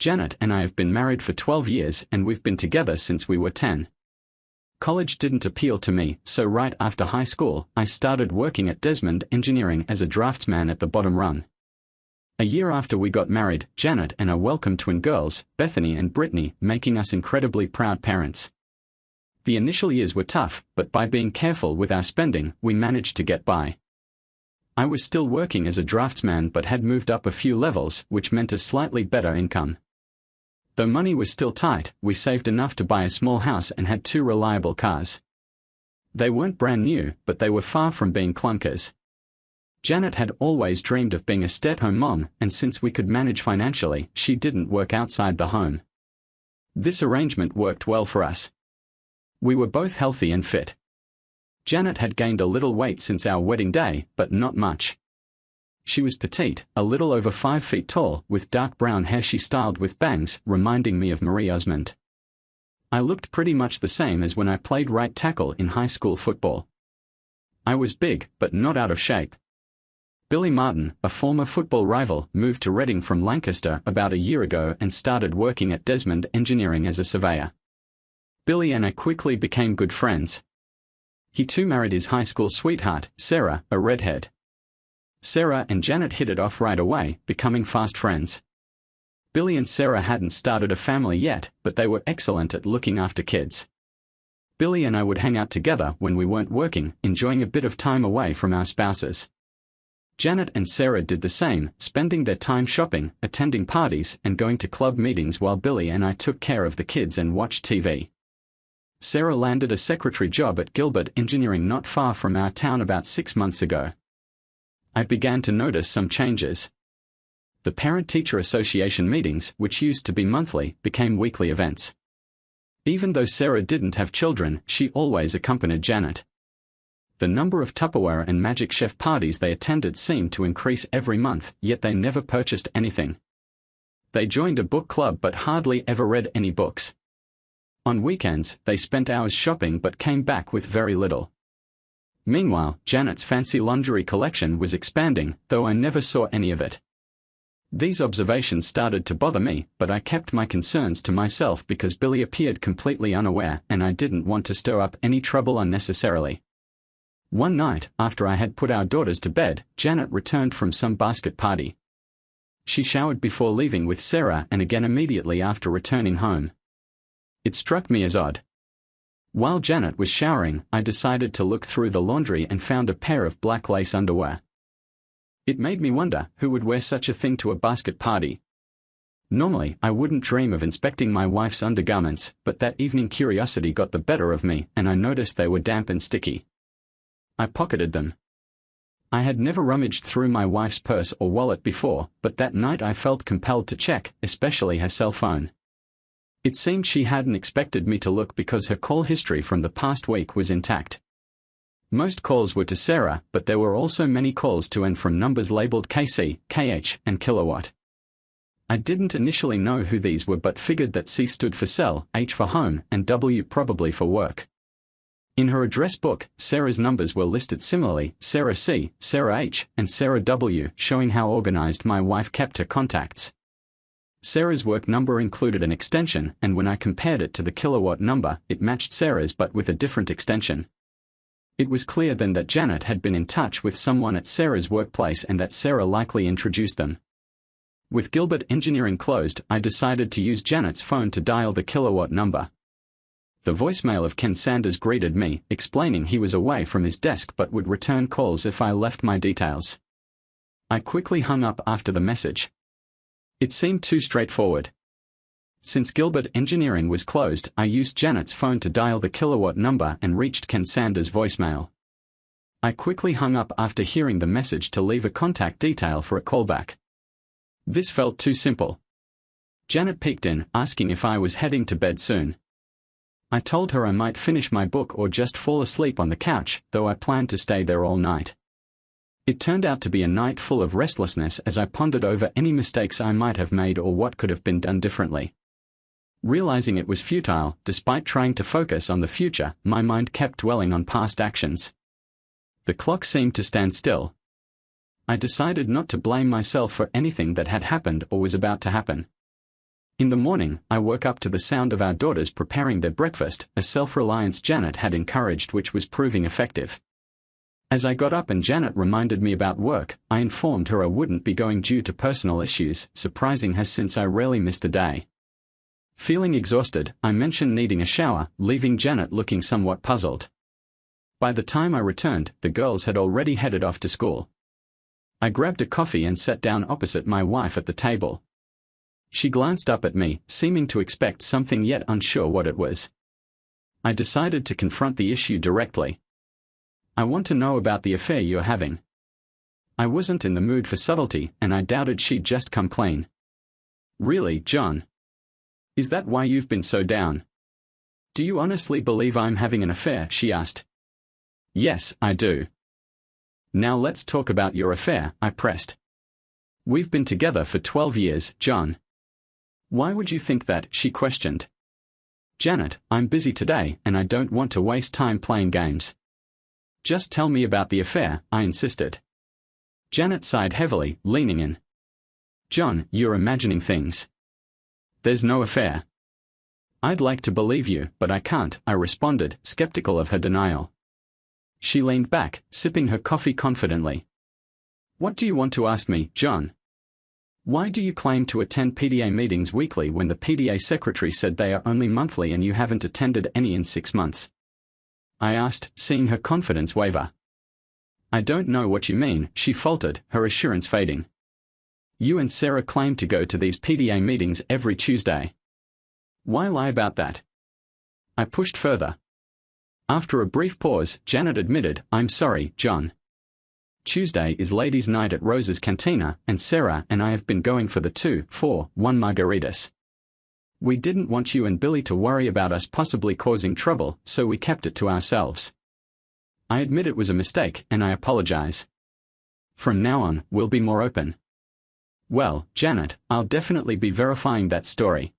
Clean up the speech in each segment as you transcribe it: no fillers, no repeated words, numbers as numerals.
Janet and I have been married for 12 years and we've been together since we were 10. College didn't appeal to me, so right after high school, I started working at Desmond Engineering as a draftsman at the bottom rung. A year after we got married, Janet and I welcomed twin girls, Bethany and Brittany, making us incredibly proud parents. The initial years were tough, but by being careful with our spending, we managed to get by. I was still working as a draftsman but had moved up a few levels, which meant a slightly better income. Though money was still tight, we saved enough to buy a small house and had 2 reliable cars. They weren't brand new, but they were far from being clunkers. Janet had always dreamed of being a stay-at-home mom, and since we could manage financially, she didn't work outside the home. This arrangement worked well for us. We were both healthy and fit. Janet had gained a little weight since our wedding day, but not much. She was petite, a little over 5 feet tall, with dark brown hair she styled with bangs, reminding me of Marie Osmond. I looked pretty much the same as when I played right tackle in high school football. I was big, but not out of shape. Billy Martin, a former football rival, moved to Reading from Lancaster about a year ago and started working at Desmond Engineering as a surveyor. Billy and I quickly became good friends. He too married his high school sweetheart, Sarah, a redhead. Sarah and Janet hit it off right away, becoming fast friends. Billy and Sarah hadn't started a family yet, but they were excellent at looking after kids. Billy and I would hang out together when we weren't working, enjoying a bit of time away from our spouses. Janet and Sarah did the same, spending their time shopping, attending parties, and going to club meetings while Billy and I took care of the kids and watched TV. Sarah landed a secretary job at Gilbert Engineering not far from our town about 6 months ago. I began to notice some changes. The Parent-Teacher Association meetings, which used to be monthly, became weekly events. Even though Sarah didn't have children, she always accompanied Janet. The number of Tupperware and Magic Chef parties they attended seemed to increase every month, yet they never purchased anything. They joined a book club but hardly ever read any books. On weekends, they spent hours shopping but came back with very little. Meanwhile, Janet's fancy lingerie collection was expanding, though I never saw any of it. These observations started to bother me, but I kept my concerns to myself because Billy appeared completely unaware and I didn't want to stir up any trouble unnecessarily. One night, after I had put our daughters to bed, Janet returned from some basket party. She showered before leaving with Sarah and again immediately after returning home. It struck me as odd. While Janet was showering, I decided to look through the laundry and found a pair of black lace underwear. It made me wonder who would wear such a thing to a basket party. Normally, I wouldn't dream of inspecting my wife's undergarments, but that evening curiosity got the better of me, and I noticed they were damp and sticky. I pocketed them. I had never rummaged through my wife's purse or wallet before, but that night I felt compelled to check, especially her cell phone. It seemed she hadn't expected me to look because her call history from the past week was intact. Most calls were to Sarah, but there were also many calls to and from numbers labeled KC, KH, and Kilowatt. I didn't initially know who these were but figured that C stood for cell, H for home, and W probably for work. In her address book, Sarah's numbers were listed similarly, Sarah C, Sarah H, and Sarah W, showing how organized my wife kept her contacts. Sarah's work number included an extension, and when I compared it to the Kilowatt number, it matched Sarah's but with a different extension. It was clear then that Janet had been in touch with someone at Sarah's workplace and that Sarah likely introduced them. With Gilbert Engineering closed, I decided to use Janet's phone to dial the Kilowatt number. The voicemail of Ken Sanders greeted me, explaining he was away from his desk but would return calls if I left my details. I quickly hung up after the message. It seemed too straightforward. Since Gilbert Engineering was closed, I used Janet's phone to dial the Kilowatt number and reached Ken Sanders' voicemail. I quickly hung up after hearing the message to leave a contact detail for a callback. This felt too simple. Janet peeked in, asking if I was heading to bed soon. I told her I might finish my book or just fall asleep on the couch, though I planned to stay there all night. It turned out to be a night full of restlessness as I pondered over any mistakes I might have made or what could have been done differently. Realizing it was futile, despite trying to focus on the future, my mind kept dwelling on past actions. The clock seemed to stand still. I decided not to blame myself for anything that had happened or was about to happen. In the morning, I woke up to the sound of our daughters preparing their breakfast, a self-reliance Janet had encouraged which was proving effective. As I got up and Janet reminded me about work, I informed her I wouldn't be going due to personal issues, surprising her since I rarely missed a day. Feeling exhausted, I mentioned needing a shower, leaving Janet looking somewhat puzzled. By the time I returned, the girls had already headed off to school. I grabbed a coffee and sat down opposite my wife at the table. She glanced up at me, seeming to expect something yet unsure what it was. I decided to confront the issue directly. I want to know about the affair you're having. I wasn't in the mood for subtlety, and I doubted she'd just come clean. Really, John? Is that why you've been so down? Do you honestly believe I'm having an affair? She asked. Yes, I do. Now let's talk about your affair, I pressed. We've been together for 12 years, John. Why would you think that? She questioned. Janet, I'm busy today and I don't want to waste time playing games. Just tell me about the affair, I insisted. Janet sighed heavily, leaning in. John, you're imagining things. There's no affair. I'd like to believe you, but I can't, I responded, skeptical of her denial. She leaned back, sipping her coffee confidently. What do you want to ask me, John? Why do you claim to attend PDA meetings weekly when the PDA secretary said they are only monthly and you haven't attended any in 6 months? I asked, seeing her confidence waver. I don't know what you mean, she faltered, her assurance fading. You and Sarah claim to go to these PDA meetings every Tuesday. Why lie about that? I pushed further. After a brief pause, Janet admitted, I'm sorry, John. Tuesday is ladies' night at Rose's Cantina, and Sarah and I have been going for the 2-for-1 margaritas. We didn't want you and Billy to worry about us possibly causing trouble, so we kept it to ourselves. I admit it was a mistake, and I apologize. From now on, we'll be more open. Well, Janet, I'll definitely be verifying that story.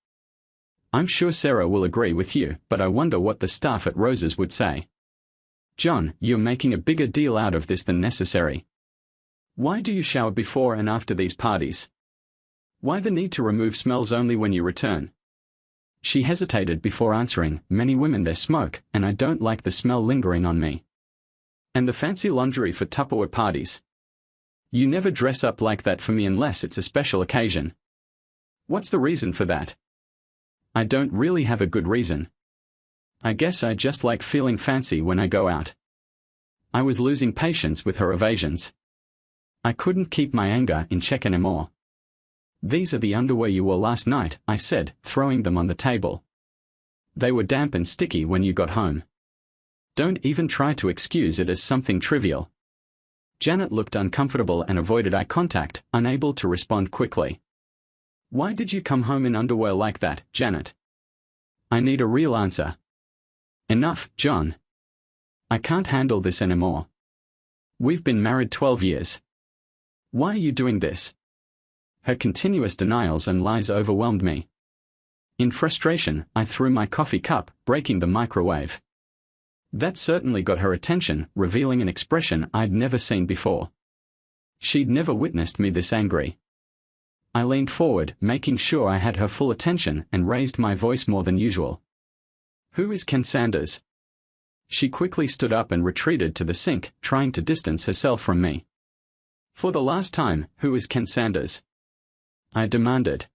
I'm sure Sarah will agree with you, but I wonder what the staff at Rose's would say. John, you're making a bigger deal out of this than necessary. Why do you shower before and after these parties? Why the need to remove smells only when you return? She hesitated before answering, many women there smoke, and I don't like the smell lingering on me. And the fancy lingerie for Tupperware parties. You never dress up like that for me unless it's a special occasion. What's the reason for that? I don't really have a good reason. I guess I just like feeling fancy when I go out. I was losing patience with her evasions. I couldn't keep my anger in check anymore. These are the underwear you wore last night, I said, throwing them on the table. They were damp and sticky when you got home. Don't even try to excuse it as something trivial. Janet looked uncomfortable and avoided eye contact, unable to respond quickly. Why did you come home in underwear like that, Janet? I need a real answer. Enough, John. I can't handle this anymore. We've been married 12 years. Why are you doing this? Her continuous denials and lies overwhelmed me. In frustration, I threw my coffee cup, breaking the microwave. That certainly got her attention, revealing an expression I'd never seen before. She'd never witnessed me this angry. I leaned forward, making sure I had her full attention, and raised my voice more than usual. Who is Ken Sanders? She quickly stood up and retreated to the sink, trying to distance herself from me. For the last time, who is Ken Sanders? I demanded.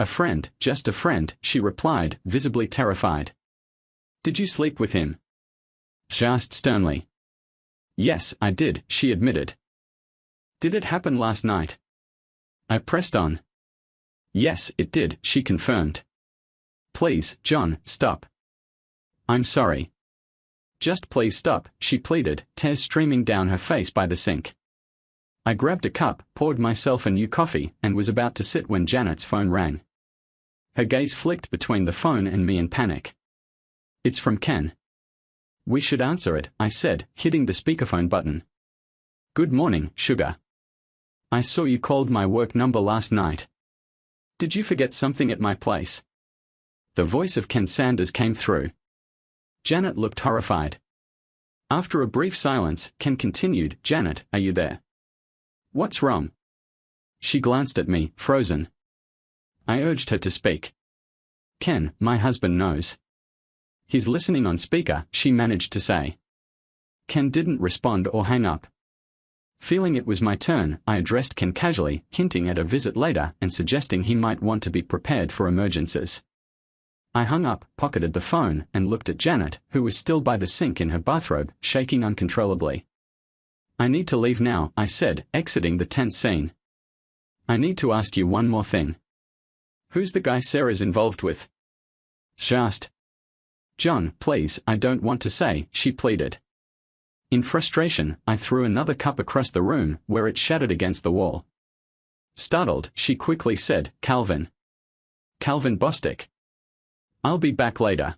A friend, just a friend, she replied, visibly terrified. Did you sleep with him? She asked sternly. Yes, I did, she admitted. Did it happen last night? I pressed on. Yes, it did, she confirmed. Please, John, stop. I'm sorry. Just please stop, she pleaded, tears streaming down her face by the sink. I grabbed a cup, poured myself a new coffee, and was about to sit when Janet's phone rang. Her gaze flicked between the phone and me in panic. It's from Ken. We should answer it, I said, hitting the speakerphone button. Good morning, sugar. I saw you called my work number last night. Did you forget something at my place? The voice of Ken Sanders came through. Janet looked horrified. After a brief silence, Ken continued, Janet, are you there? What's wrong? She glanced at me, frozen. I urged her to speak. Ken, my husband knows. He's listening on speaker, she managed to say. Ken didn't respond or hang up. Feeling it was my turn, I addressed Ken casually, hinting at a visit later and suggesting he might want to be prepared for emergencies. I hung up, pocketed the phone, and looked at Janet, who was still by the sink in her bathrobe, shaking uncontrollably. I need to leave now, I said, exiting the tense scene. I need to ask you one more thing. Who's the guy Sarah's involved with? She asked. John, please, I don't want to say, she pleaded. In frustration, I threw another cup across the room, where it shattered against the wall. Startled, she quickly said, Calvin. Calvin Bostic. I'll be back later.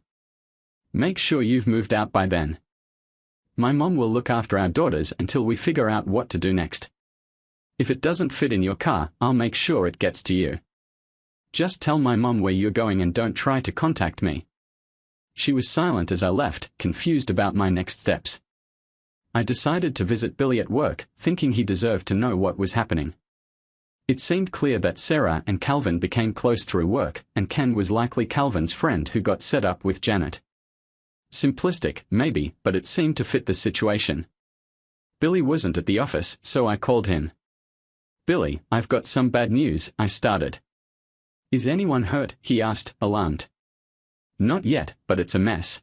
Make sure you've moved out by then. My mom will look after our daughters until we figure out what to do next. If it doesn't fit in your car, I'll make sure it gets to you. Just tell my mom where you're going and don't try to contact me. She was silent as I left, confused about my next steps. I decided to visit Billy at work, thinking he deserved to know what was happening. It seemed clear that Sarah and Calvin became close through work, and Ken was likely Calvin's friend who got set up with Janet. Simplistic, maybe, but it seemed to fit the situation. Billy wasn't at the office, so I called him. Billy, I've got some bad news, I started. Is anyone hurt? He asked, alarmed. Not yet, but it's a mess.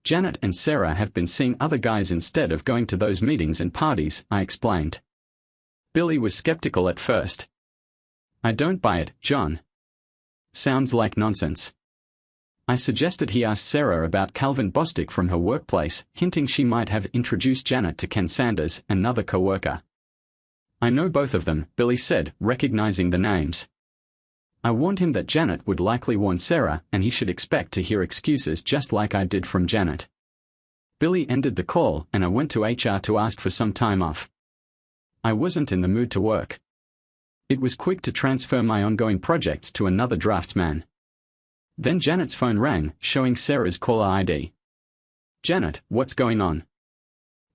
Janet and Sarah have been seeing other guys instead of going to those meetings and parties, I explained. Billy was skeptical at first. I don't buy it, John. Sounds like nonsense. I suggested he ask Sarah about Calvin Bostic from her workplace, hinting she might have introduced Janet to Ken Sanders, another co-worker. I know both of them, Billy said, recognizing the names. I warned him that Janet would likely warn Sarah, and he should expect to hear excuses just like I did from Janet. Billy ended the call, and I went to HR to ask for some time off. I wasn't in the mood to work. It was quick to transfer my ongoing projects to another draftsman. Then Janet's phone rang, showing Sarah's caller ID. Janet, what's going on?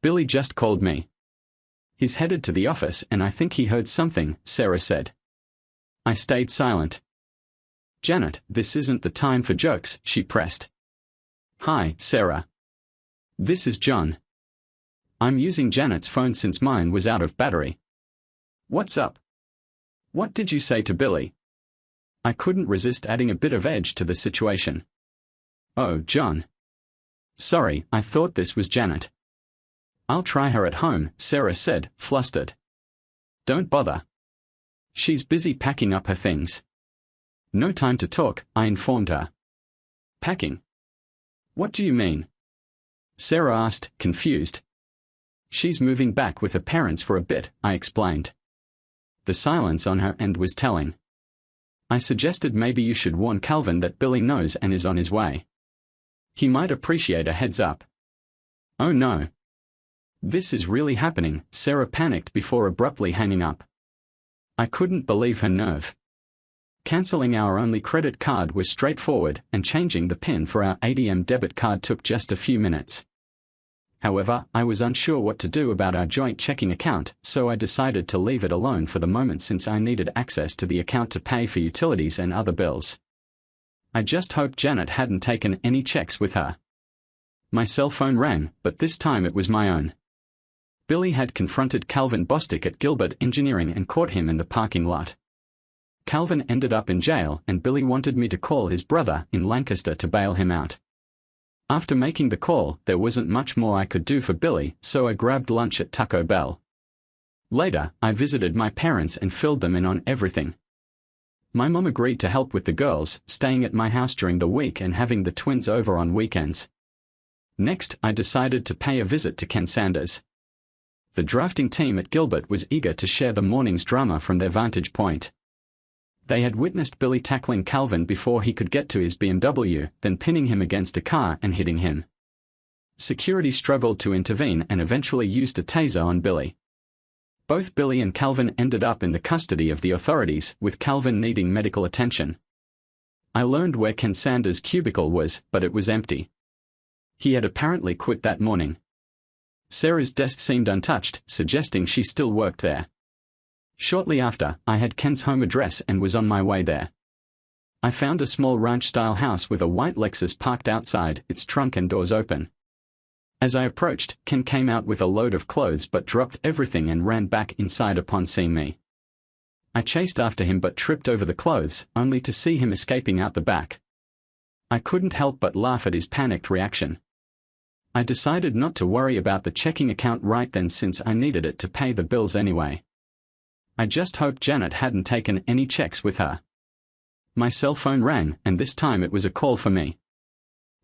Billy just called me. He's headed to the office and I think he heard something, Sarah said. I stayed silent. Janet, this isn't the time for jokes, she pressed. Hi, Sarah. This is John. I'm using Janet's phone since mine was out of battery. What's up? What did you say to Billy? I couldn't resist adding a bit of edge to the situation. Oh, John. Sorry, I thought this was Janet. I'll try her at home, Sarah said, flustered. Don't bother. She's busy packing up her things. No time to talk, I informed her. Packing? What do you mean? Sarah asked, confused. She's moving back with her parents for a bit, I explained. The silence on her end was telling. I suggested maybe you should warn Calvin that Billy knows and is on his way. He might appreciate a heads up. Oh no. This is really happening, Sarah panicked before abruptly hanging up. I couldn't believe her nerve. Cancelling our only credit card was straightforward, and changing the PIN for our ATM debit card took just a few minutes. However, I was unsure what to do about our joint checking account, so I decided to leave it alone for the moment since I needed access to the account to pay for utilities and other bills. I just hoped Janet hadn't taken any checks with her. My cell phone rang, but this time it was my own. Billy had confronted Calvin Bostic at Gilbert Engineering and caught him in the parking lot. Calvin ended up in jail and Billy wanted me to call his brother in Lancaster to bail him out. After making the call, there wasn't much more I could do for Billy, so I grabbed lunch at Taco Bell. Later, I visited my parents and filled them in on everything. My mom agreed to help with the girls, staying at my house during the week and having the twins over on weekends. Next, I decided to pay a visit to Ken Sanders. The drafting team at Gilbert was eager to share the morning's drama from their vantage point. They had witnessed Billy tackling Calvin before he could get to his BMW, then pinning him against a car and hitting him. Security struggled to intervene and eventually used a taser on Billy. Both Billy and Calvin ended up in the custody of the authorities, with Calvin needing medical attention. I learned where Ken Sanders' cubicle was, but it was empty. He had apparently quit that morning. Sarah's desk seemed untouched, suggesting she still worked there. Shortly after, I had Ken's home address and was on my way there. I found a small ranch-style house with a white Lexus parked outside, its trunk and doors open. As I approached, Ken came out with a load of clothes but dropped everything and ran back inside upon seeing me. I chased after him but tripped over the clothes, only to see him escaping out the back. I couldn't help but laugh at his panicked reaction. I decided not to worry about the checking account right then since I needed it to pay the bills anyway. I just hoped Janet hadn't taken any checks with her. My cell phone rang, and this time it was a call for me.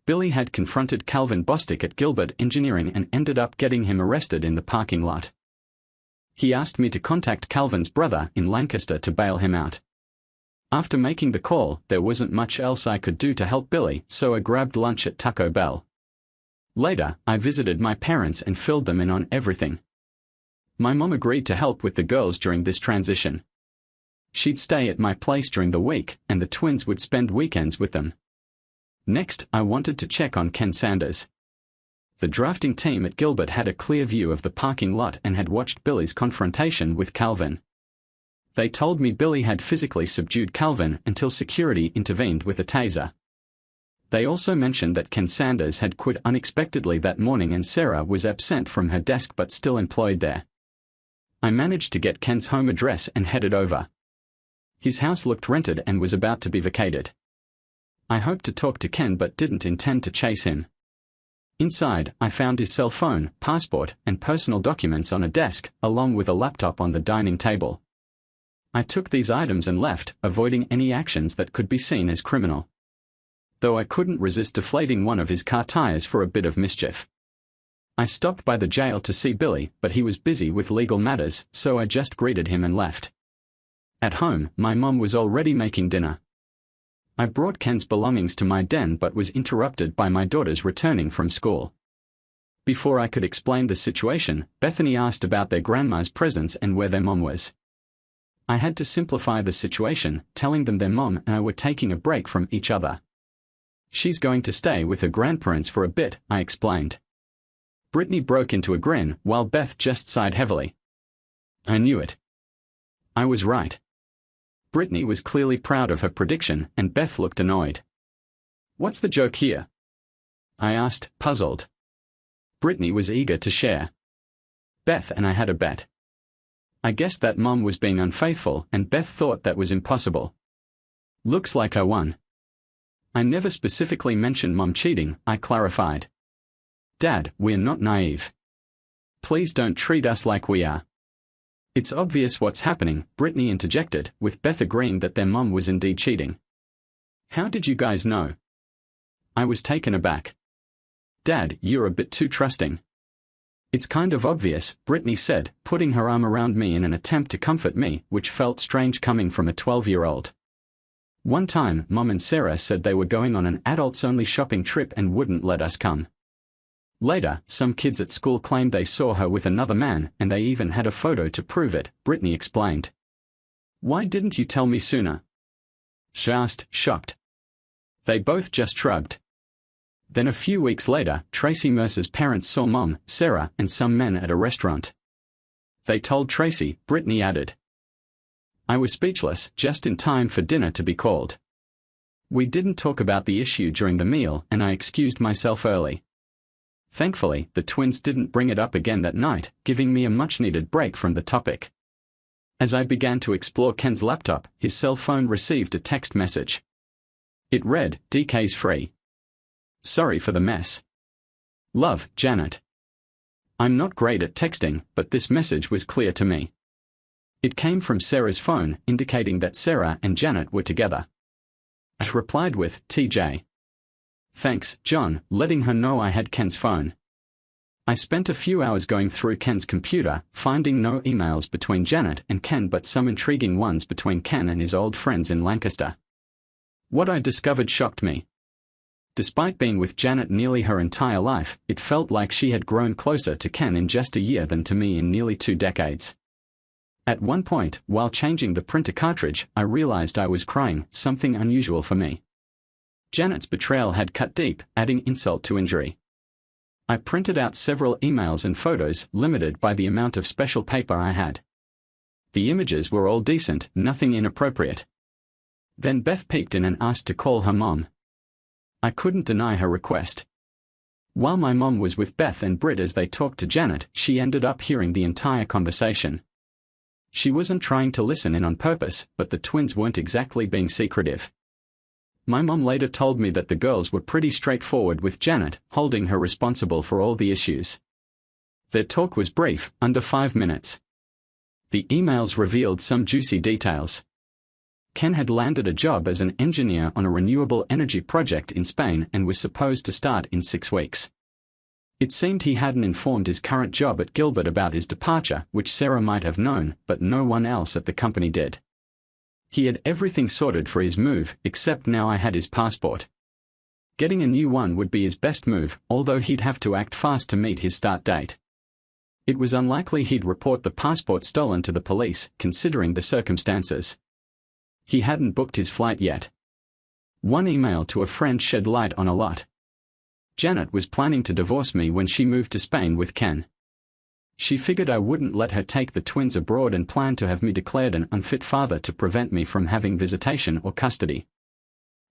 Billy had confronted Calvin Bostic at Gilbert Engineering and ended up getting him arrested in the parking lot. He asked me to contact Calvin's brother in Lancaster to bail him out. After making the call, there wasn't much else I could do to help Billy, so I grabbed lunch at Taco Bell. Later, I visited my parents and filled them in on everything. My mom agreed to help with the girls during this transition. She'd stay at my place during the week, and the twins would spend weekends with them. Next, I wanted to check on Ken Sanders. The drafting team at Gilbert had a clear view of the parking lot and had watched Billy's confrontation with Calvin. They told me Billy had physically subdued Calvin until security intervened with a taser. They also mentioned that Ken Sanders had quit unexpectedly that morning and Sarah was absent from her desk but still employed there. I managed to get Ken's home address and headed over. His house looked rented and was about to be vacated. I hoped to talk to Ken but didn't intend to chase him. Inside, I found his cell phone, passport, and personal documents on a desk, along with a laptop on the dining table. I took these items and left, avoiding any actions that could be seen as criminal. Though I couldn't resist deflating one of his car tires for a bit of mischief. I stopped by the jail to see Billy, but he was busy with legal matters, so I just greeted him and left. At home, my mom was already making dinner. I brought Ken's belongings to my den but was interrupted by my daughters returning from school. Before I could explain the situation, Bethany asked about their grandma's presence and where their mom was. I had to simplify the situation, telling them their mom and I were taking a break from each other. She's going to stay with her grandparents for a bit, I explained. Brittany broke into a grin, while Beth just sighed heavily. I knew it. I was right. Brittany was clearly proud of her prediction, and Beth looked annoyed. What's the joke here? I asked, puzzled. Brittany was eager to share. Beth and I had a bet. I guessed that Mom was being unfaithful, and Beth thought that was impossible. Looks like I won. I never specifically mentioned Mom cheating, I clarified. Dad, we're not naive. Please don't treat us like we are. It's obvious what's happening, Brittany interjected, with Beth agreeing that their mom was indeed cheating. How did you guys know? I was taken aback. Dad, you're a bit too trusting. It's kind of obvious, Brittany said, putting her arm around me in an attempt to comfort me, which felt strange coming from a 12-year-old. One time, Mom and Sarah said they were going on an adults-only shopping trip and wouldn't let us come. Later, some kids at school claimed they saw her with another man, and they even had a photo to prove it, Brittany explained. Why didn't you tell me sooner? She asked, shocked. They both just shrugged. Then a few weeks later, Tracy Mercer's parents saw Mom, Sarah, and some men at a restaurant. They told Tracy, Brittany added. I was speechless, just in time for dinner to be called. We didn't talk about the issue during the meal, and I excused myself early. Thankfully, the twins didn't bring it up again that night, giving me a much-needed break from the topic. As I began to explore Ken's laptop, his cell phone received a text message. It read, DK's free. Sorry for the mess. Love, Janet. I'm not great at texting, but this message was clear to me. It came from Sarah's phone, indicating that Sarah and Janet were together. I replied with, TJ. Thanks, John, letting her know I had Ken's phone. I spent a few hours going through Ken's computer, finding no emails between Janet and Ken but some intriguing ones between Ken and his old friends in Lancaster. What I discovered shocked me. Despite being with Janet nearly her entire life, it felt like she had grown closer to Ken in just a year than to me in nearly 2 decades. At one point, while changing the printer cartridge, I realized I was crying, something unusual for me. Janet's betrayal had cut deep, adding insult to injury. I printed out several emails and photos, limited by the amount of special paper I had. The images were all decent, nothing inappropriate. Then Beth peeked in and asked to call her mom. I couldn't deny her request. While my mom was with Beth and Britt as they talked to Janet, she ended up hearing the entire conversation. She wasn't trying to listen in on purpose, but the twins weren't exactly being secretive. My mom later told me that the girls were pretty straightforward with Janet, holding her responsible for all the issues. Their talk was brief, under 5 minutes. The emails revealed some juicy details. Ken had landed a job as an engineer on a renewable energy project in Spain and was supposed to start in 6 weeks. It seemed he hadn't informed his current job at Gilbert about his departure, which Sarah might have known, but no one else at the company did. He had everything sorted for his move, except now I had his passport. Getting a new one would be his best move, although he'd have to act fast to meet his start date. It was unlikely he'd report the passport stolen to the police, considering the circumstances. He hadn't booked his flight yet. One email to a friend shed light on a lot. Janet was planning to divorce me when she moved to Spain with Ken. She figured I wouldn't let her take the twins abroad and planned to have me declared an unfit father to prevent me from having visitation or custody.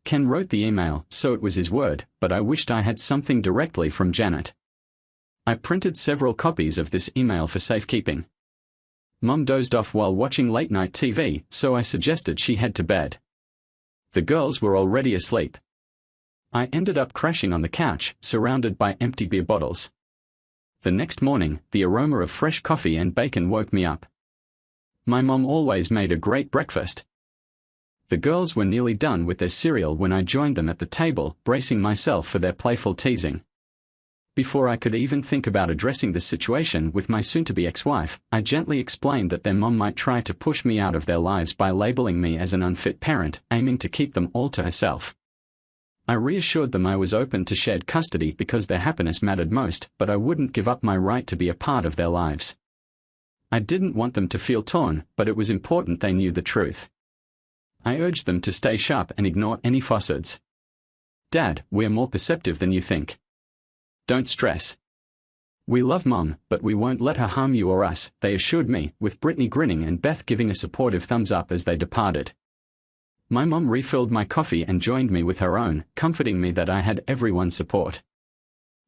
Ken wrote the email, so it was his word, but I wished I had something directly from Janet. I printed several copies of this email for safekeeping. Mom dozed off while watching late-night TV, so I suggested she head to bed. The girls were already asleep. I ended up crashing on the couch, surrounded by empty beer bottles. The next morning, the aroma of fresh coffee and bacon woke me up. My mom always made a great breakfast. The girls were nearly done with their cereal when I joined them at the table, bracing myself for their playful teasing. Before I could even think about addressing the situation with my soon-to-be ex-wife, I gently explained that their mom might try to push me out of their lives by labeling me as an unfit parent, aiming to keep them all to herself. I reassured them I was open to shared custody because their happiness mattered most, but I wouldn't give up my right to be a part of their lives. I didn't want them to feel torn, but it was important they knew the truth. I urged them to stay sharp and ignore any falsehoods. Dad, we're more perceptive than you think. Don't stress. We love Mom, but we won't let her harm you or us, they assured me, with Brittany grinning and Beth giving a supportive thumbs up as they departed. My mom refilled my coffee and joined me with her own, comforting me that I had everyone's support.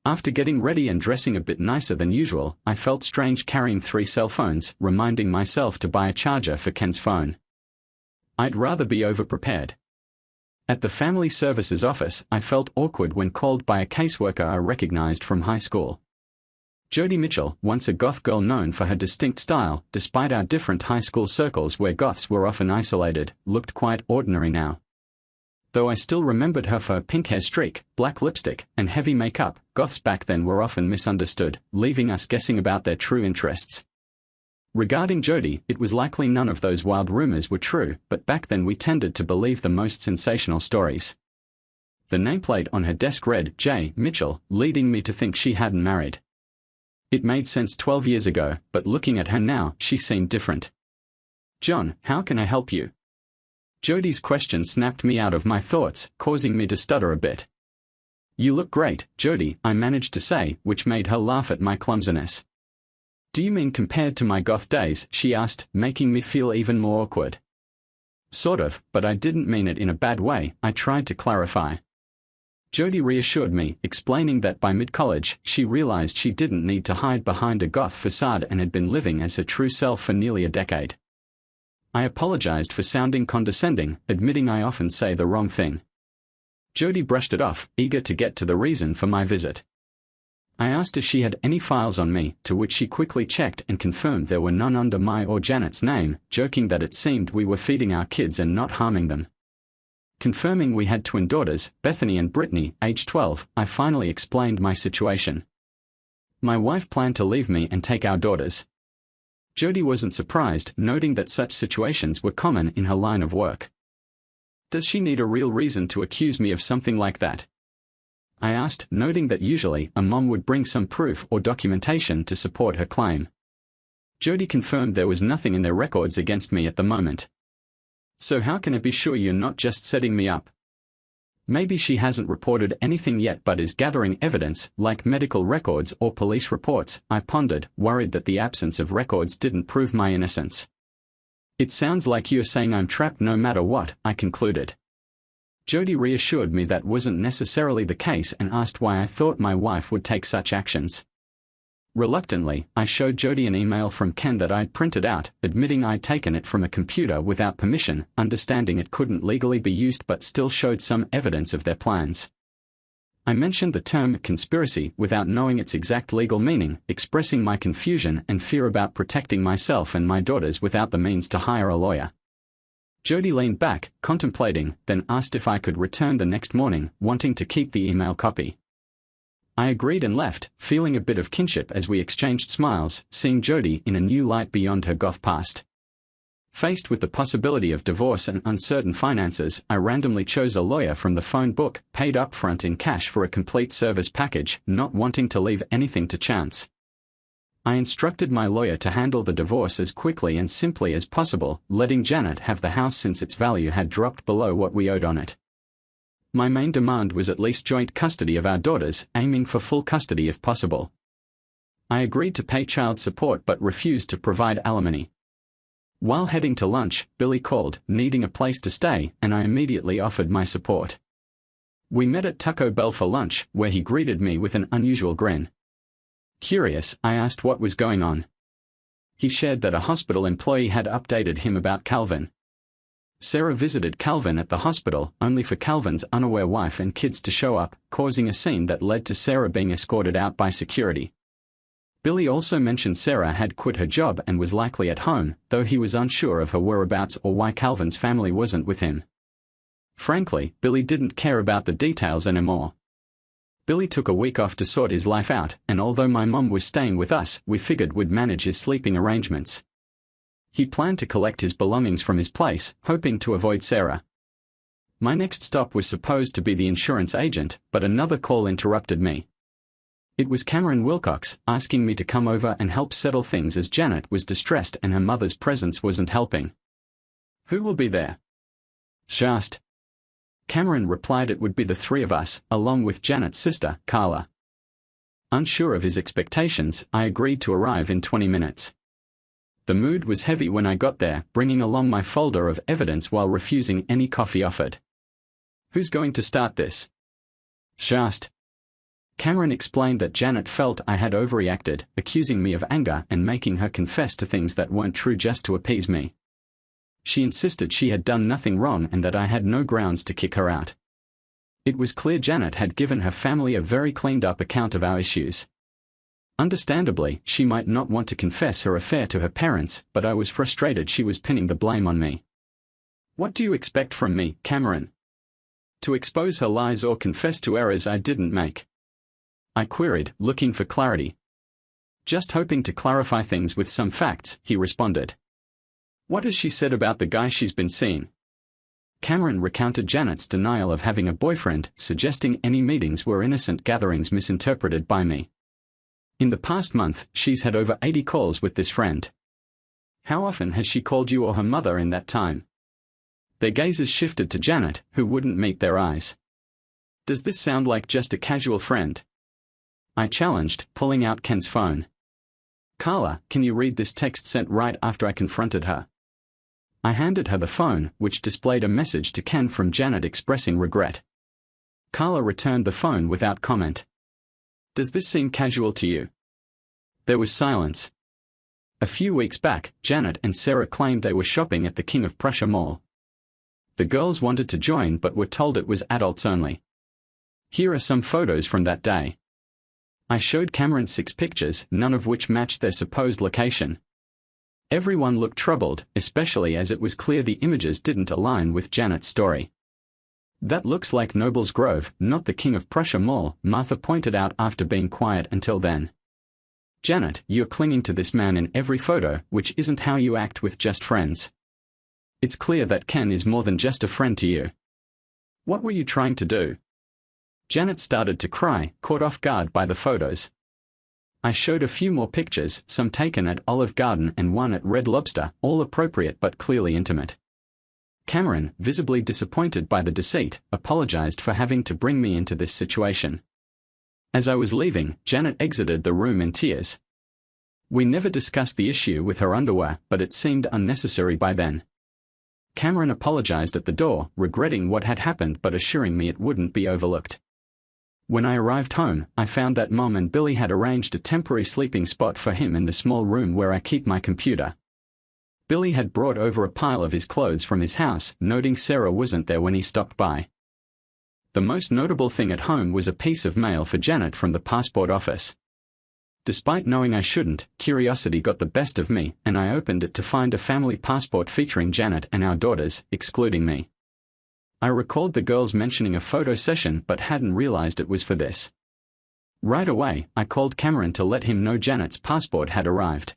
After getting ready and dressing a bit nicer than usual, I felt strange carrying 3 cell phones, reminding myself to buy a charger for Ken's phone. I'd rather be over-prepared. At the Family Services office, I felt awkward when called by a caseworker I recognized from high school. Jody Mitchell, once a goth girl known for her distinct style, despite our different high school circles where goths were often isolated, looked quite ordinary now. Though I still remembered her for a pink hair streak, black lipstick, and heavy makeup, goths back then were often misunderstood, leaving us guessing about their true interests. Regarding Jody, it was likely none of those wild rumors were true, but back then we tended to believe the most sensational stories. The nameplate on her desk read J. Mitchell, leading me to think she hadn't married. It made sense 12 years ago, but looking at her now, she seemed different. John, how can I help you? Jody's question snapped me out of my thoughts, causing me to stutter a bit. You look great, Jody, I managed to say, which made her laugh at my clumsiness. Do you mean compared to my goth days? She asked, making me feel even more awkward. Sort of, but I didn't mean it in a bad way, I tried to clarify. Jody reassured me, explaining that by mid-college, she realized she didn't need to hide behind a goth facade and had been living as her true self for nearly a decade. I apologized for sounding condescending, admitting I often say the wrong thing. Jody brushed it off, eager to get to the reason for my visit. I asked if she had any files on me, to which she quickly checked and confirmed there were none under my or Janet's name, joking that it seemed we were feeding our kids and not harming them. Confirming we had twin daughters, Bethany and Brittany, age 12, I finally explained my situation. My wife planned to leave me and take our daughters. Jody wasn't surprised, noting that such situations were common in her line of work. Does she need a real reason to accuse me of something like that? I asked, noting that usually a mom would bring some proof or documentation to support her claim. Jody confirmed there was nothing in their records against me at the moment. So how can I be sure you're not just setting me up? Maybe she hasn't reported anything yet but is gathering evidence, like medical records or police reports, I pondered, worried that the absence of records didn't prove my innocence. It sounds like you're saying I'm trapped no matter what, I concluded. Jody reassured me that wasn't necessarily the case and asked why I thought my wife would take such actions. Reluctantly, I showed Jody an email from Ken that I'd printed out, admitting I'd taken it from a computer without permission, understanding it couldn't legally be used but still showed some evidence of their plans. I mentioned the term conspiracy without knowing its exact legal meaning, expressing my confusion and fear about protecting myself and my daughters without the means to hire a lawyer. Jody leaned back, contemplating, then asked if I could return the next morning, wanting to keep the email copy. I agreed and left, feeling a bit of kinship as we exchanged smiles, seeing Jody in a new light beyond her goth past. Faced with the possibility of divorce and uncertain finances, I randomly chose a lawyer from the phone book, paid upfront in cash for a complete service package, not wanting to leave anything to chance. I instructed my lawyer to handle the divorce as quickly and simply as possible, letting Janet have the house since its value had dropped below what we owed on it. My main demand was at least joint custody of our daughters, aiming for full custody if possible. I agreed to pay child support but refused to provide alimony. While heading to lunch, Billy called, needing a place to stay, and I immediately offered my support. We met at Taco Bell for lunch, where he greeted me with an unusual grin. Curious, I asked what was going on. He shared that a hospital employee had updated him about Calvin. Sarah visited Calvin at the hospital, only for Calvin's unaware wife and kids to show up, causing a scene that led to Sarah being escorted out by security. Billy also mentioned Sarah had quit her job and was likely at home, though he was unsure of her whereabouts or why Calvin's family wasn't with him. Frankly, Billy didn't care about the details anymore. Billy took a week off to sort his life out, and although my mom was staying with us, we figured we'd manage his sleeping arrangements. He planned to collect his belongings from his place, hoping to avoid Sarah. My next stop was supposed to be the insurance agent, but another call interrupted me. It was Cameron Wilcox, asking me to come over and help settle things as Janet was distressed and her mother's presence wasn't helping. "Who will be there?" she asked. Cameron replied it would be the three of us, along with Janet's sister, Carla. Unsure of his expectations, I agreed to arrive in 20 minutes. The mood was heavy when I got there, bringing along my folder of evidence while refusing any coffee offered. "Who's going to start this?" she asked. Cameron explained that Janet felt I had overreacted, accusing me of anger and making her confess to things that weren't true just to appease me. She insisted she had done nothing wrong and that I had no grounds to kick her out. It was clear Janet had given her family a very cleaned-up account of our issues. Understandably, she might not want to confess her affair to her parents, but I was frustrated she was pinning the blame on me. "What do you expect from me, Cameron? To expose her lies or confess to errors I didn't make?" I queried, looking for clarity. "Just hoping to clarify things with some facts," he responded. "What has she said about the guy she's been seeing?" Cameron recounted Janet's denial of having a boyfriend, suggesting any meetings were innocent gatherings misinterpreted by me. In the past month, she's had over 80 calls with this friend. "How often has she called you or her mother in that time?" Their gazes shifted to Janet, who wouldn't meet their eyes. "Does this sound like just a casual friend?" I challenged, pulling out Ken's phone. "Carla, can you read this text sent right after I confronted her?" I handed her the phone, which displayed a message to Ken from Janet expressing regret. Carla returned the phone without comment. "Does this seem casual to you?" There was silence. A few weeks back, Janet and Sarah claimed they were shopping at the King of Prussia Mall. The girls wanted to join but were told it was adults only. Here are some photos from that day. I showed Cameron 6 pictures, none of which matched their supposed location. Everyone looked troubled, especially as it was clear the images didn't align with Janet's story. "That looks like Nobles Grove, not the King of Prussia Mall," Martha pointed out after being quiet until then. "Janet, you're clinging to this man in every photo, which isn't how you act with just friends. It's clear that Ken is more than just a friend to you. What were you trying to do?" Janet started to cry, caught off guard by the photos. I showed a few more pictures, some taken at Olive Garden and one at Red Lobster, all appropriate but clearly intimate. Cameron, visibly disappointed by the deceit, apologized for having to bring me into this situation. As I was leaving, Janet exited the room in tears. We never discussed the issue with her underwear, but it seemed unnecessary by then. Cameron apologized at the door, regretting what had happened but assuring me it wouldn't be overlooked. When I arrived home, I found that Mom and Billy had arranged a temporary sleeping spot for him in the small room where I keep my computer. Billy had brought over a pile of his clothes from his house, noting Sarah wasn't there when he stopped by. The most notable thing at home was a piece of mail for Janet from the passport office. Despite knowing I shouldn't, curiosity got the best of me, and I opened it to find a family passport featuring Janet and our daughters, excluding me. I recalled the girls mentioning a photo session but hadn't realized it was for this. Right away, I called Cameron to let him know Janet's passport had arrived.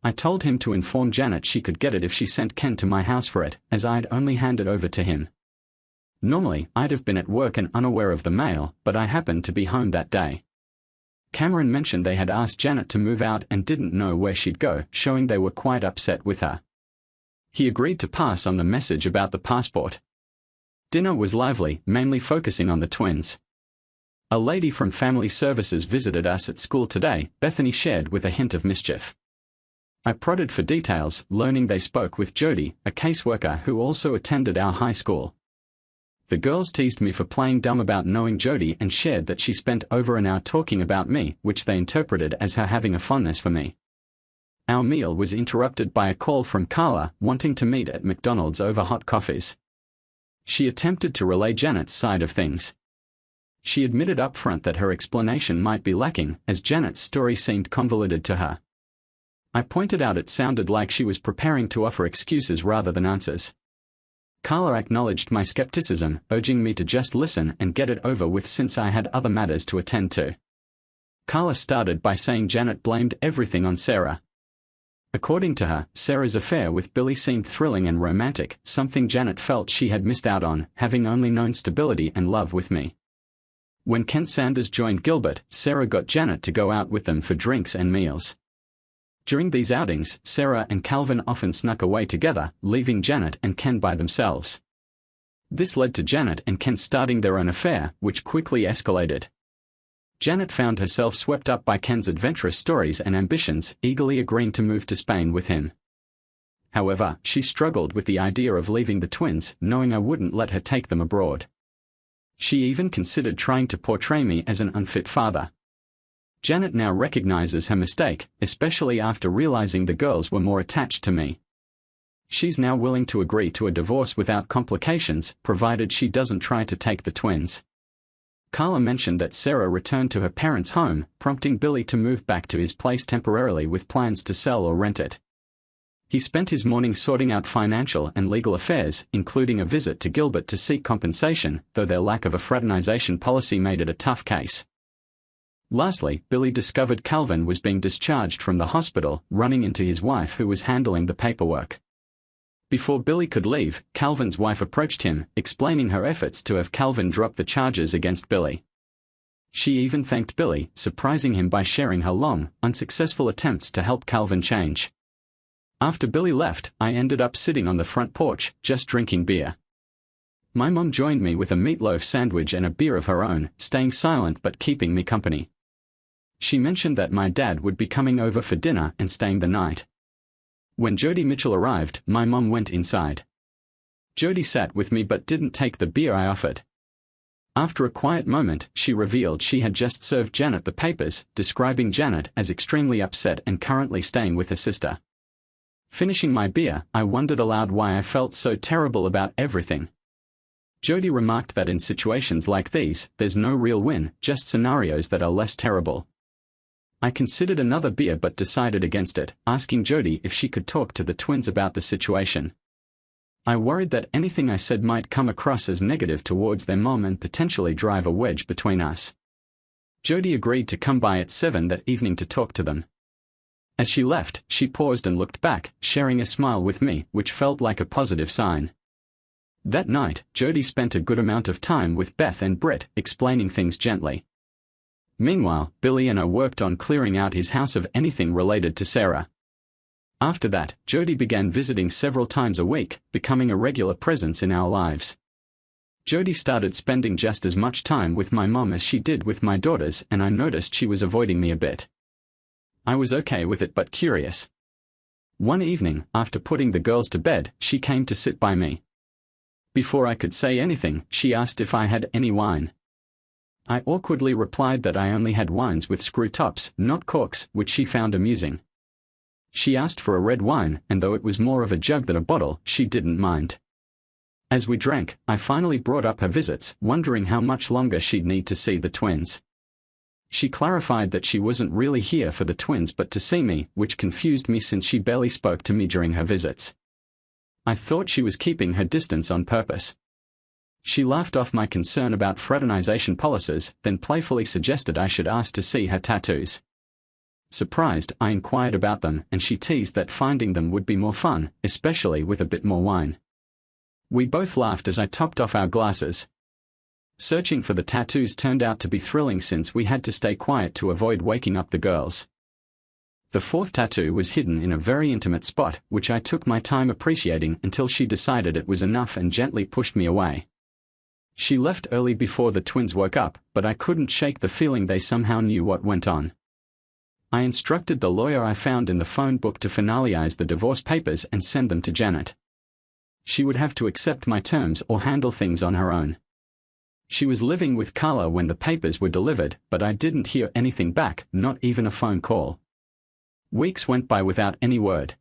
I told him to inform Janet she could get it if she sent Ken to my house for it, as I'd only handed over to him. Normally, I'd have been at work and unaware of the mail, but I happened to be home that day. Cameron mentioned they had asked Janet to move out and didn't know where she'd go, showing they were quite upset with her. He agreed to pass on the message about the passport. Dinner was lively, mainly focusing on the twins. A lady from Family Services visited us at school today, Bethany shared with a hint of mischief. I prodded for details, learning they spoke with Jody, a caseworker who also attended our high school. The girls teased me for playing dumb about knowing Jody and shared that she spent over an hour talking about me, which they interpreted as her having a fondness for me. Our meal was interrupted by a call from Carla, wanting to meet at McDonald's over hot coffees. She attempted to relay Janet's side of things. She admitted upfront that her explanation might be lacking, as Janet's story seemed convoluted to her. I pointed out it sounded like she was preparing to offer excuses rather than answers. Carla acknowledged my skepticism, urging me to just listen and get it over with since I had other matters to attend to. Carla started by saying Janet blamed everything on Sarah. According to her, Sarah's affair with Billy seemed thrilling and romantic, something Janet felt she had missed out on, having only known stability and love with me. When Ken Sanders joined Gilbert, Sarah got Janet to go out with them for drinks and meals. During these outings, Sarah and Calvin often snuck away together, leaving Janet and Ken by themselves. This led to Janet and Ken starting their own affair, which quickly escalated. Janet found herself swept up by Ken's adventurous stories and ambitions, eagerly agreeing to move to Spain with him. However, she struggled with the idea of leaving the twins, knowing I wouldn't let her take them abroad. She even considered trying to portray me as an unfit father. Janet now recognizes her mistake, especially after realizing the girls were more attached to me. She's now willing to agree to a divorce without complications, provided she doesn't try to take the twins. Carla mentioned that Sarah returned to her parents' home, prompting Billy to move back to his place temporarily with plans to sell or rent it. He spent his morning sorting out financial and legal affairs, including a visit to Gilbert to seek compensation, though their lack of a fraternization policy made it a tough case. Lastly, Billy discovered Calvin was being discharged from the hospital, running into his wife who was handling the paperwork. Before Billy could leave, Calvin's wife approached him, explaining her efforts to have Calvin drop the charges against Billy. She even thanked Billy, surprising him by sharing her long, unsuccessful attempts to help Calvin change. After Billy left, I ended up sitting on the front porch, just drinking beer. My mom joined me with a meatloaf sandwich and a beer of her own, staying silent but keeping me company. She mentioned that my dad would be coming over for dinner and staying the night. When Jody Mitchell arrived, my mom went inside. Jody sat with me but didn't take the beer I offered. After a quiet moment, she revealed she had just served Janet the papers, describing Janet as extremely upset and currently staying with her sister. Finishing my beer, I wondered aloud why I felt so terrible about everything. Jody remarked that in situations like these, there's no real win, just scenarios that are less terrible. I considered another beer but decided against it, asking Jody if she could talk to the twins about the situation. I worried that anything I said might come across as negative towards their mom and potentially drive a wedge between us. Jody agreed to come by at 7 that evening to talk to them. As she left, she paused and looked back, sharing a smile with me, which felt like a positive sign. That night, Jody spent a good amount of time with Beth and Britt, explaining things gently. Meanwhile, Billy and I worked on clearing out his house of anything related to Sarah. After that, Jody began visiting several times a week, becoming a regular presence in our lives. Jody started spending just as much time with my mom as she did with my daughters, and I noticed she was avoiding me a bit. I was okay with it but curious. One evening, after putting the girls to bed, she came to sit by me. Before I could say anything, she asked if I had any wine. I awkwardly replied that I only had wines with screw tops, not corks, which she found amusing. She asked for a red wine, and though it was more of a jug than a bottle, she didn't mind. As we drank, I finally brought up her visits, wondering how much longer she'd need to see the twins. She clarified that she wasn't really here for the twins but to see me, which confused me since she barely spoke to me during her visits. I thought she was keeping her distance on purpose. She laughed off my concern about fraternization policies, then playfully suggested I should ask to see her tattoos. Surprised, I inquired about them, and she teased that finding them would be more fun, especially with a bit more wine. We both laughed as I topped off our glasses. Searching for the tattoos turned out to be thrilling since we had to stay quiet to avoid waking up the girls. The fourth tattoo was hidden in a very intimate spot, which I took my time appreciating until she decided it was enough and gently pushed me away. She left early before the twins woke up, but I couldn't shake the feeling they somehow knew what went on. I instructed the lawyer I found in the phone book to finalize the divorce papers and send them to Janet. She would have to accept my terms or handle things on her own. She was living with Carla when the papers were delivered, but I didn't hear anything back, not even a phone call. Weeks went by without any word.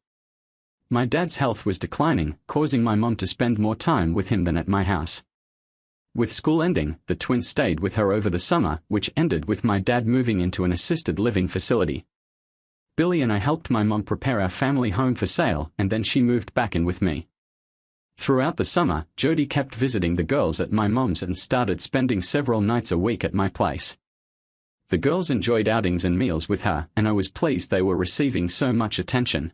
My dad's health was declining, causing my mom to spend more time with him than at my house. With school ending, the twins stayed with her over the summer, which ended with my dad moving into an assisted living facility. Billy and I helped my mom prepare our family home for sale, and then she moved back in with me. Throughout the summer, Jody kept visiting the girls at my mom's and started spending several nights a week at my place. The girls enjoyed outings and meals with her, and I was pleased they were receiving so much attention.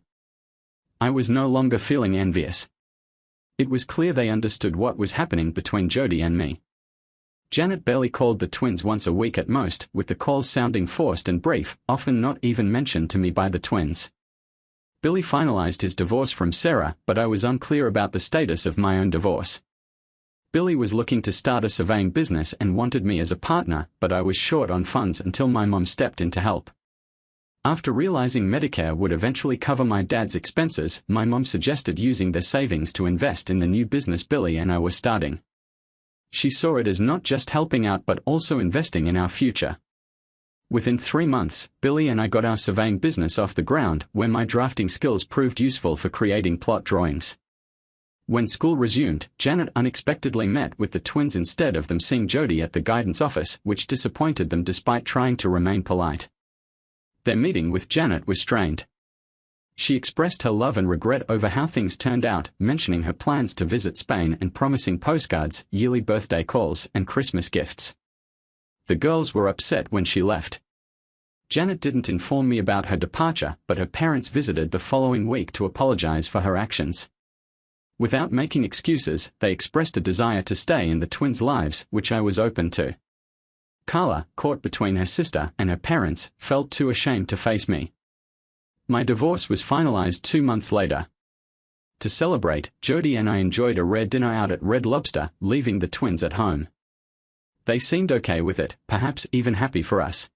I was no longer feeling envious. It was clear they understood what was happening between Jody and me. Janet barely called the twins once a week at most, with the calls sounding forced and brief, often not even mentioned to me by the twins. Billy finalized his divorce from Sarah, but I was unclear about the status of my own divorce. Billy was looking to start a surveying business and wanted me as a partner, but I was short on funds until my mom stepped in to help. After realizing Medicare would eventually cover my dad's expenses, my mom suggested using their savings to invest in the new business Billy and I were starting. She saw it as not just helping out but also investing in our future. Within 3 months, Billy and I got our surveying business off the ground, where my drafting skills proved useful for creating plot drawings. When school resumed, Janet unexpectedly met with the twins instead of them seeing Jody at the guidance office, which disappointed them despite trying to remain polite. Their meeting with Janet was strained. She expressed her love and regret over how things turned out, mentioning her plans to visit Spain and promising postcards, yearly birthday calls, and Christmas gifts. The girls were upset when she left. Janet didn't inform me about her departure, but her parents visited the following week to apologize for her actions. Without making excuses, they expressed a desire to stay in the twins' lives, which I was open to. Carla, caught between her sister and her parents, felt too ashamed to face me. My divorce was finalized 2 months later. To celebrate, Jody and I enjoyed a rare dinner out at Red Lobster, leaving the twins at home. They seemed okay with it, perhaps even happy for us.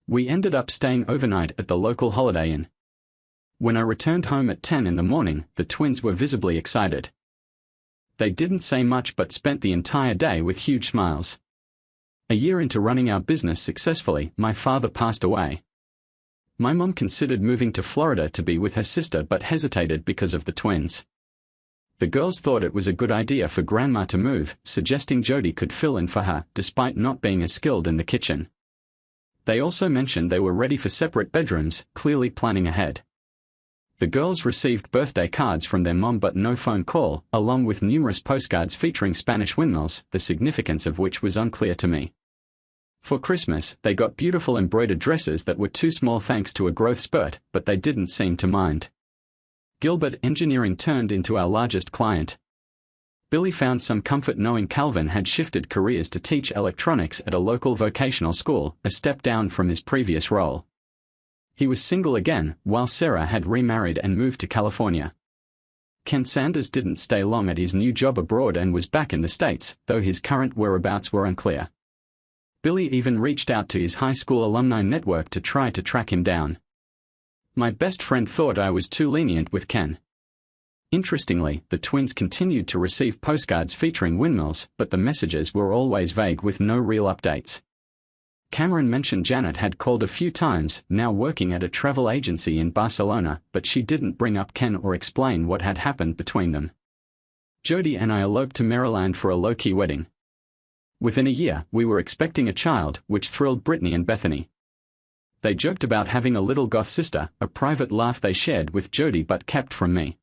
We ended up staying overnight at the local Holiday Inn. When I returned home at 10 in the morning, the twins were visibly excited. They didn't say much but spent the entire day with huge smiles. A year into running our business successfully, my father passed away. My mom considered moving to Florida to be with her sister but hesitated because of the twins. The girls thought it was a good idea for Grandma to move, suggesting Jody could fill in for her, despite not being as skilled in the kitchen. They also mentioned they were ready for separate bedrooms, clearly planning ahead. The girls received birthday cards from their mom but no phone call, along with numerous postcards featuring Spanish windmills, the significance of which was unclear to me. For Christmas, they got beautiful embroidered dresses that were too small thanks to a growth spurt, but they didn't seem to mind. Gilbert Engineering turned into our largest client. Billy found some comfort knowing Calvin had shifted careers to teach electronics at a local vocational school, a step down from his previous role. He was single again, while Sarah had remarried and moved to California. Ken Sanders didn't stay long at his new job abroad and was back in the States, though his current whereabouts were unclear. Billy even reached out to his high school alumni network to try to track him down. My best friend thought I was too lenient with Ken. Interestingly, the twins continued to receive postcards featuring windmills, but the messages were always vague with no real updates. Cameron mentioned Janet had called a few times, now working at a travel agency in Barcelona, but she didn't bring up Ken or explain what had happened between them. Jody and I eloped to Maryland for a low-key wedding. Within a year, we were expecting a child, which thrilled Brittany and Bethany. They joked about having a little goth sister, a private laugh they shared with Jody but kept from me.